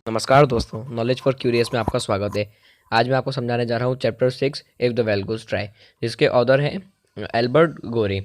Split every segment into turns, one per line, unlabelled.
नमस्कार दोस्तों, knowledge for curious में आपका स्वागत है। आज मैं आपको समझाने जा रहा हूँ chapter 6 if the well goes try, जिसके ऑथर हैं एल्बर्ट गोरे,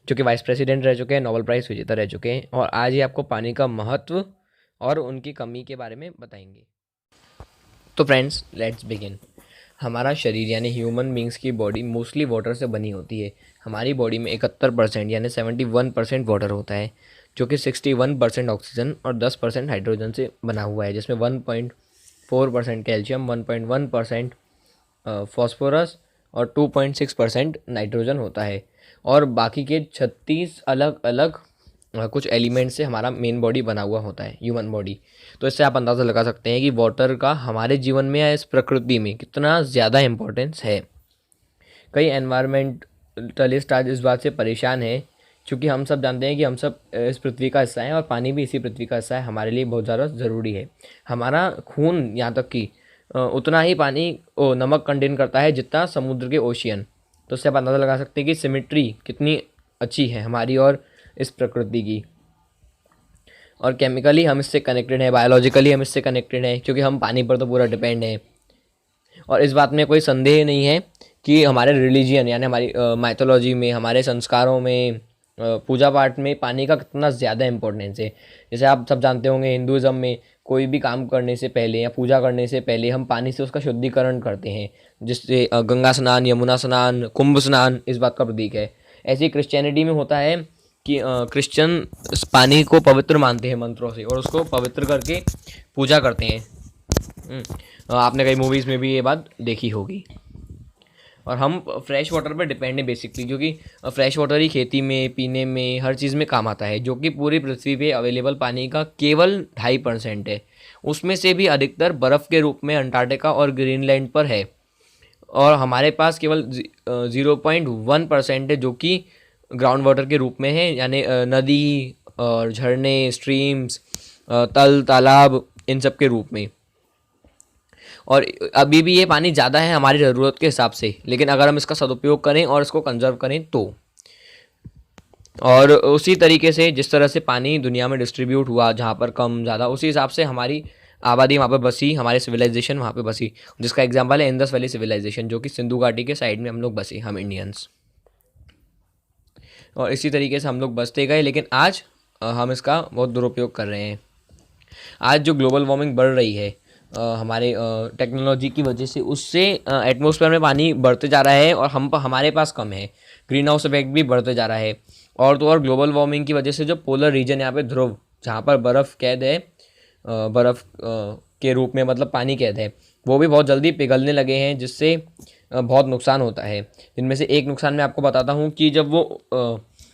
जो कि वाइस प्रेसिडेंट रह चुके हैं, नोबेल प्राइज़ विजेता रह चुके हैं और आज ही आपको पानी का महत्व और उनकी कमी के बारे में बताएंगे। तो फ्रेंड्स, लेट्स बिगिन। हमारा शरीर यानी ह्यूमन बींग्स की बॉडी मोस्टली वाटर से बनी होती है। हमारी बॉडी में 71% यानी 71% वाटर होता है, जो कि 61% ऑक्सीजन और 10% हाइड्रोजन से बना हुआ है, जिसमें 1.4% कैल्शियम, 1.1% फॉस्फोरस और 2.6% नाइट्रोजन होता है। और बाकी के 36 अलग अलग कुछ एलिमेंट से हमारा मेन बॉडी बना हुआ होता है, ह्यूमन बॉडी। तो इससे आप अंदाज़ा लगा सकते हैं कि वाटर का हमारे जीवन में या इस प्रकृति में कितना ज़्यादा इम्पोर्टेंस है। कई एनवायरमेंटलिस्ट आज इस बात से परेशान हैं, क्योंकि हम सब जानते हैं कि हम सब इस पृथ्वी का हिस्सा हैं और पानी भी इसी पृथ्वी का हिस्सा है, हमारे लिए बहुत ज़्यादा ज़रूरी है। हमारा खून यहाँ तक कि उतना ही पानी नमक कंटेन करता है जितना समुद्र के ओशियन। तो उससे आप अंदाज़ा लगा सकते हैं कि सिमेट्री कितनी अच्छी है हमारी और इस प्रकृति की। और केमिकली हम इससे कनेक्टेड हैं, बायोलॉजिकली हम इससे कनेक्टेड हैं, क्योंकि हम पानी पर तो पूरा डिपेंड हैं। और इस बात में कोई संदेह नहीं है कि हमारे रिलीजियन यानी हमारी माइथोलॉजी में, हमारे संस्कारों में, पूजा पाठ में पानी का कितना ज़्यादा इम्पोर्टेंस है। जैसे आप सब जानते होंगे, हिंदुज़म में कोई भी काम करने से पहले या पूजा करने से पहले हम पानी से उसका शुद्धिकरण करते हैं, जिससे गंगा स्नान, यमुना स्नान, कुंभ स्नान इस बात का प्रतीक है। ऐसे ही क्रिश्चियनिटी में होता है कि क्रिश्चियन पानी को पवित्र मानते हैं मंत्रों से और उसको पवित्र करके पूजा करते हैं। आपने कई मूवीज़ में भी ये बात देखी होगी। और हम फ्रेश वाटर पर डिपेंड हैं बेसिकली, क्योंकि फ्रेश वाटर ही खेती में, पीने में, हर चीज़ में काम आता है, जो कि पूरी पृथ्वी पे अवेलेबल पानी का केवल 2.5% है। उसमें से भी अधिकतर बर्फ़ के रूप में अंटार्कटिका और ग्रीनलैंड पर है। और हमारे पास केवल 0.1% है जो कि ग्राउंड वाटर के रूप में है, यानी नदी और झरने, स्ट्रीम्स, तल तालाब, इन सब के रूप में। और अभी भी ये पानी ज़्यादा है हमारी ज़रूरत के हिसाब से, लेकिन अगर हम इसका सदुपयोग करें और इसको कंजर्व करें तो। और उसी तरीके से जिस तरह से पानी दुनिया में डिस्ट्रीब्यूट हुआ, जहाँ पर कम ज़्यादा, उसी हिसाब से हमारी आबादी वहाँ पर बसी, हमारी सिविलाइजेशन वहाँ पे बसी, जिसका एग्जांपल है इंडस वैली सिविलाइजेशन, जो कि सिंधु घाटी के साइड में हम लोग बसे, हम इंडियंस। और इसी तरीके से हम लोग बसते गए, लेकिन आज हम इसका बहुत दुरुपयोग कर रहे हैं। आज जो ग्लोबल वार्मिंग बढ़ रही है हमारे टेक्नोलॉजी की वजह से, उससे एटमॉस्फेयर में पानी बढ़ते जा रहा है और हमारे पास कम है। ग्रीन हाउस इफेक्ट भी बढ़ते जा रहा है। और तो और ग्लोबल वार्मिंग की वजह से जो पोलर रीजन यहाँ पे ध्रुव, जहाँ पर बर्फ़ कैद है, बर्फ़ के रूप में मतलब पानी कैद है, वो भी बहुत जल्दी पिघलने लगे हैं, जिससे बहुत नुकसान होता है। जिनमें से एक नुकसान मैं आपको बताता हूँ कि जब वो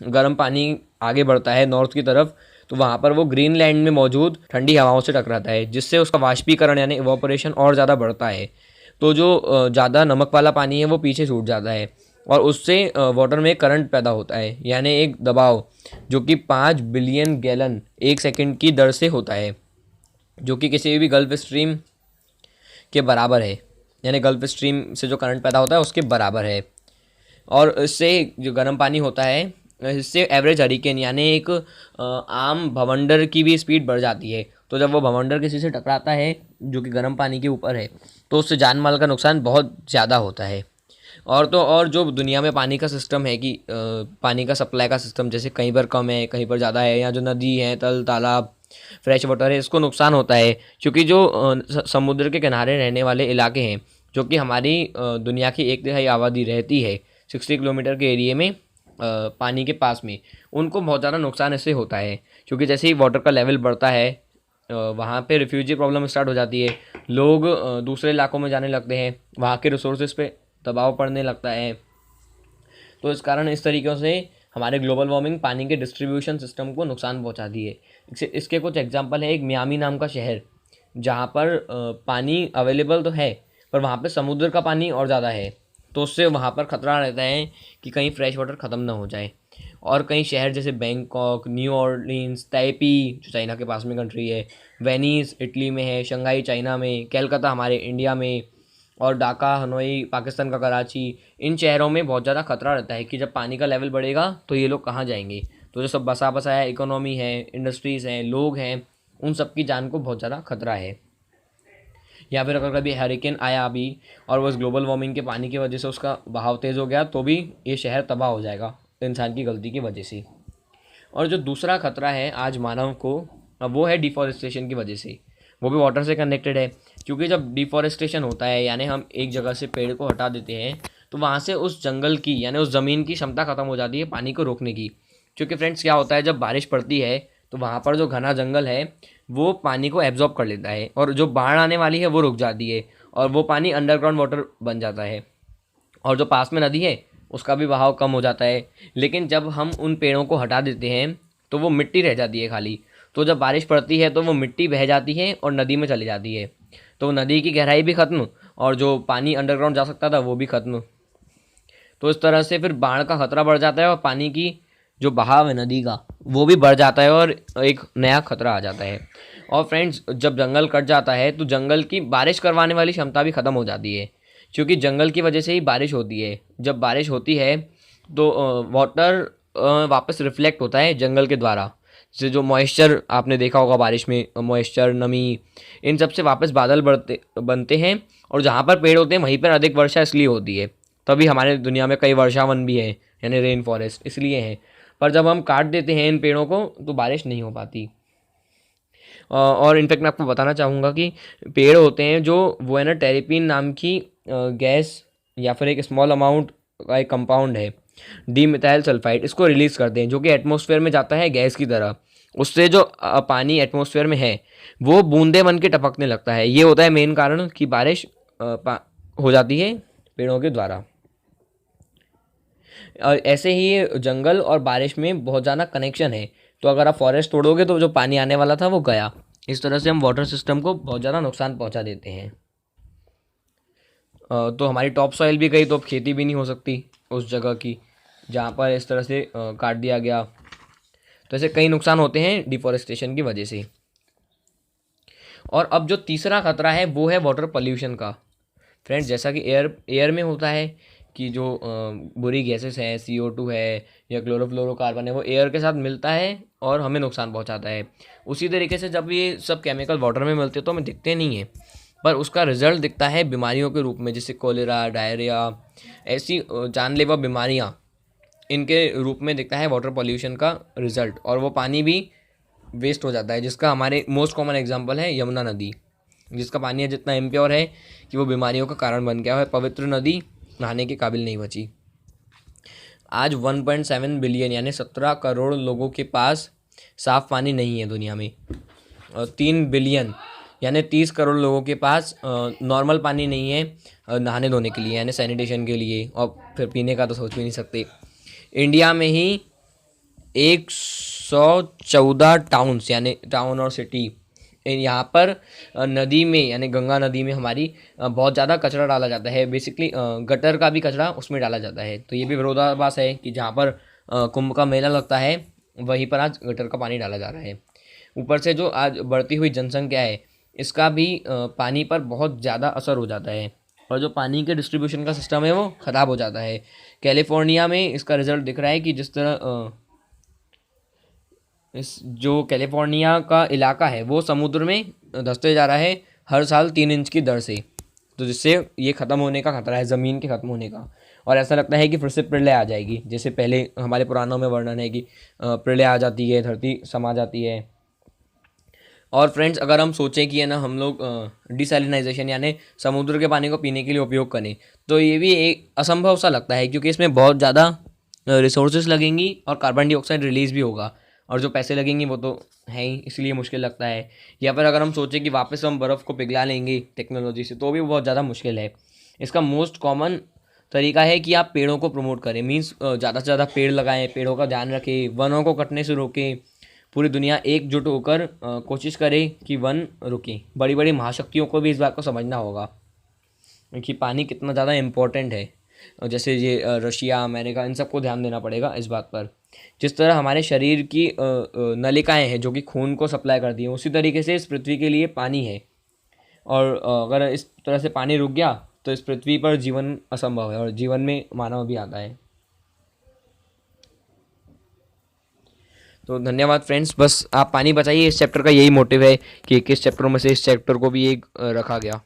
गर्म पानी आगे बढ़ता है नॉर्थ की तरफ, तो वहाँ पर वो ग्रीनलैंड में मौजूद ठंडी हवाओं से टकराता है, जिससे उसका वाष्पीकरण यानी इवोपोरेशन और ज़्यादा बढ़ता है। तो जो ज़्यादा नमक वाला पानी है वो पीछे छूट जाता है और उससे वाटर में करंट पैदा होता है, यानी एक दबाव, जो कि 5 बिलियन गैलन एक सेकंड की दर से होता है, जो कि किसी भी गल्फ स्ट्रीम के बराबर है। यानी गल्फ स्ट्रीम से जो करंट पैदा होता है उसके बराबर है। और इससे जो गर्म पानी होता है, इससे एवरेज हरिकेन यानी एक आम भवंडर की भी स्पीड बढ़ जाती है। तो जब वो भवंडर किसी से टकराता है जो कि गर्म पानी के ऊपर है, तो उससे जान माल का नुकसान बहुत ज़्यादा होता है। और तो और जो दुनिया में पानी का सिस्टम है कि पानी का सप्लाई का सिस्टम, जैसे कहीं पर कम है, कहीं पर ज़्यादा है, या जो नदी है, तल तालाब, फ्रेश वाटर है, इसको नुकसान होता है, क्योंकि जो समुद्र के किनारे रहने वाले इलाके हैं, जो कि हमारी दुनिया की 1/3 आबादी रहती है 60 किलोमीटर के एरिए में, पानी के पास में, उनको बहुत ज़्यादा नुकसान इससे होता है। क्योंकि जैसे ही वाटर का लेवल बढ़ता है, वहाँ पे रिफ्यूजी प्रॉब्लम स्टार्ट हो जाती है। लोग दूसरे इलाकों में जाने लगते हैं, वहाँ के रिसोर्सेज पे दबाव पड़ने लगता है। तो इस कारण इस तरीक़ों से हमारे ग्लोबल वार्मिंग पानी के डिस्ट्रीब्यूशन सिस्टम को नुकसान पहुँचाती है। इसके कुछ एग्जांपल है, एक मियामी नाम का शहर, जहाँ पर पानी अवेलेबल तो है, पर वहाँ पे समुद्र का पानी और ज़्यादा है, तो उससे वहाँ पर ख़तरा रहता है कि कहीं फ्रेश वाटर ख़त्म ना हो जाए। और कई शहर जैसे बैंकॉक, न्यू ऑर्लिन्स, ताइपी जो चाइना के पास में कंट्री है, वेनिस इटली में है, शंघाई चाइना में, कैलकाता हमारे इंडिया में, और ढाका, हनोई पाकिस्तान का कराची, इन शहरों में बहुत ज़्यादा खतरा रहता है कि जब पानी का लेवल बढ़ेगा तो ये लोग कहाँ जाएंगे। तो जो सब बसा बसाया इकोनॉमी है, इंडस्ट्रीज़ हैं, लोग हैं, उन सब की जान को बहुत ज़्यादा खतरा है। या फिर अगर कभी हरिकेन आया अभी और वो इस ग्लोबल वार्मिंग के पानी की वजह से उसका बहाव तेज़ हो गया तो भी ये शहर तबाह हो जाएगा इंसान की गलती की वजह से। और जो दूसरा खतरा है आज मानव को, वो है डिफॉरेस्टेशन की वजह से। वो भी वाटर से कनेक्टेड है, क्योंकि जब डिफॉरेस्टेशन होता है यानी हम एक जगह से पेड़ को हटा देते हैं तो वहाँ से उस जंगल की यानी उस ज़मीन की क्षमता ख़त्म हो जाती है पानी को रोकने की। क्योंकि फ्रेंड्स क्या होता है, जब बारिश पड़ती है तो वहाँ पर जो घना जंगल है वो पानी को एब्जॉर्ब कर लेता है और जो बाढ़ आने वाली है वो रुक जाती है और वो पानी अंडरग्राउंड वाटर बन जाता है और जो पास में नदी है उसका भी बहाव कम हो जाता है। लेकिन जब हम उन पेड़ों को हटा देते हैं तो वो मिट्टी रह जाती है खाली। तो जब बारिश पड़ती है तो वो मिट्टी बह जाती है और नदी में चली जाती है, तो नदी की गहराई भी ख़त्म और जो पानी अंडरग्राउंड जा सकता था वो भी ख़त्म। तो इस तरह से फिर बाढ़ का खतरा बढ़ जाता है और पानी की जो बहाव है नदी का वो भी बढ़ जाता है और एक नया खतरा आ जाता है। और फ्रेंड्स, जब जंगल कट जाता है तो जंगल की बारिश करवाने वाली क्षमता भी ख़त्म हो जाती है, क्योंकि जंगल की वजह से ही बारिश होती है। जब बारिश होती है तो वाटर वापस रिफ्लेक्ट होता है जंगल के द्वारा, से जो मॉइस्चर आपने देखा होगा बारिश में, मॉइस्चर, नमी, इन सब से वापस बादल बनते हैं और जहाँ पर पेड़ होते हैं वहीं पर अधिक वर्षा इसलिए होती है। तभी हमारे दुनिया में कई वर्षावन भी हैं यानी रेन फॉरेस्ट इसलिए हैं। पर जब हम काट देते हैं इन पेड़ों को तो बारिश नहीं हो पाती। और इनफैक्ट मैं आपको बताना चाहूँगा कि पेड़ होते हैं जो वो है ना टेरेपीन नाम की गैस या फिर एक स्मॉल अमाउंट का एक कंपाउंड है डीमिथाइल सल्फाइड, इसको रिलीज़ करते हैं जो कि एटमॉस्फेयर में जाता है गैस की तरह। उससे जो पानी एटमॉस्फेयर में है वो बूंदे बन के टपकने लगता है। ये होता है मेन कारण कि बारिश हो जाती है पेड़ों के द्वारा। और ऐसे ही ये जंगल और बारिश में बहुत ज़्यादा कनेक्शन है। तो अगर आप फॉरेस्ट तोड़ोगे तो जो पानी आने वाला था वो गया। इस तरह से हम वाटर सिस्टम को बहुत ज़्यादा नुकसान पहुंचा देते हैं। तो हमारी टॉप सॉइल भी गई तो अब खेती भी नहीं हो सकती उस जगह की जहाँ पर इस तरह से काट दिया गया। तो ऐसे कई नुकसान होते हैं डिफॉरेस्टेशन की वजह से। और अब जो तीसरा खतरा है वो है वाटर पोल्यूशन का। फ्रेंड्स, जैसा कि एयर में होता है कि जो बुरी गैसेस हैं, CO2 है या क्लोरोफ्लोरोकार्बन है, वो एयर के साथ मिलता है और हमें नुकसान पहुंचाता है। उसी तरीके से जब ये सब केमिकल वाटर में मिलते हैं तो हमें दिखते नहीं हैं, पर उसका रिजल्ट दिखता है बीमारियों के रूप में, जैसे कोलेरा, डायरिया, ऐसी जानलेवा बीमारियाँ इनके रूप में दिखता है वाटर पॉल्यूशन का रिजल्ट। और वो पानी भी वेस्ट हो जाता है, जिसका हमारे मोस्ट कॉमन एग्जांपल है यमुना नदी, जिसका पानी जितना इम्प्योर है कि वो बीमारियों का कारण बन गया है। पवित्र नदी नहाने के काबिल नहीं बची। आज 1.7 बिलियन यानी 17 करोड़ लोगों के पास साफ़ पानी नहीं है दुनिया में, और 3 बिलियन यानी 30 करोड़ लोगों के पास नॉर्मल पानी नहीं है नहाने धोने के लिए यानी सैनिटेशन के लिए, और फिर पीने का तो सोच भी नहीं सकते। इंडिया में ही 114 टाउन्स यानी टाउन और सिटी, यहाँ पर नदी में यानी गंगा नदी में हमारी बहुत ज़्यादा कचरा डाला जाता है। बेसिकली गटर का भी कचरा उसमें डाला जाता है। तो ये भी विरोधाभास है कि जहाँ पर कुंभ का मेला लगता है वहीं पर आज गटर का पानी डाला जा रहा है। ऊपर से जो आज बढ़ती हुई जनसंख्या है इसका भी पानी पर बहुत ज़्यादा असर हो जाता है और जो पानी के डिस्ट्रीब्यूशन का सिस्टम है वो ख़राब हो जाता है। कैलिफोर्निया में इसका रिज़ल्ट दिख रहा है कि जिस तरह इस जो कैलिफोर्निया का इलाका है वो समुद्र में धंसते जा रहा है हर साल 3 इंच की दर से। तो जिससे ये ख़त्म होने का खतरा है, ज़मीन के ख़त्म होने का। और ऐसा लगता है कि फिर से प्रलय आ जाएगी, जैसे पहले हमारे पुराणों में वर्णन है कि प्रलय आ जाती है, धरती समा जाती है। और फ्रेंड्स, अगर हम सोचें कि है ना हम लोग डिसैलिनाइजेशन यानी समुद्र के पानी को पीने के लिए उपयोग करें तो ये भी एक असंभव सा लगता है, क्योंकि इसमें बहुत ज़्यादा रिसोर्सेज लगेंगी और कार्बन डाइऑक्साइड रिलीज़ भी होगा और जो पैसे लगेंगे वो तो है ही, इसलिए मुश्किल लगता है। या फिर अगर हम सोचें कि वापस हम बर्फ़ को पिघला लेंगे टेक्नोलॉजी से तो भी बहुत ज़्यादा मुश्किल है। इसका मोस्ट कॉमन तरीका है कि आप पेड़ों को प्रमोट करें, मीन्स ज़्यादा से ज़्यादा पेड़ लगाएं, पेड़ों का ध्यान रखें, वनों को कटने से रोकें। पूरी दुनिया एकजुट होकर कोशिश करे कि वन रुके। बड़ी बड़ी महाशक्तियों को भी इस बात को समझना होगा कि पानी कितना ज़्यादा इम्पोर्टेंट है। जैसे ये रशिया, अमेरिका, इन सबको ध्यान देना पड़ेगा इस बात पर। जिस तरह हमारे शरीर की नलिकाएं हैं जो कि खून को सप्लाई करती हैं, उसी तरीके से इस पृथ्वी के लिए पानी है। और अगर इस तरह से पानी रुक गया तो इस पृथ्वी पर जीवन असंभव है और जीवन में मानव भी आता है। तो धन्यवाद फ्रेंड्स, बस आप पानी बचाइए, इस चैप्टर का यही मोटिव है कि किस चैप्टरों में से इस चैप्टर को भी एक रखा गया।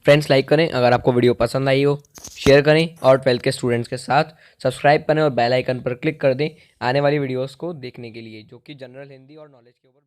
फ्रेंड्स लाइक करें अगर आपको वीडियो पसंद आई हो, शेयर करें और 12th के स्टूडेंट्स के साथ सब्सक्राइब करें और बेल आइकन पर क्लिक कर दें आने वाली वीडियोस को देखने के लिए, जो कि जनरल हिंदी और नॉलेज के ऊपर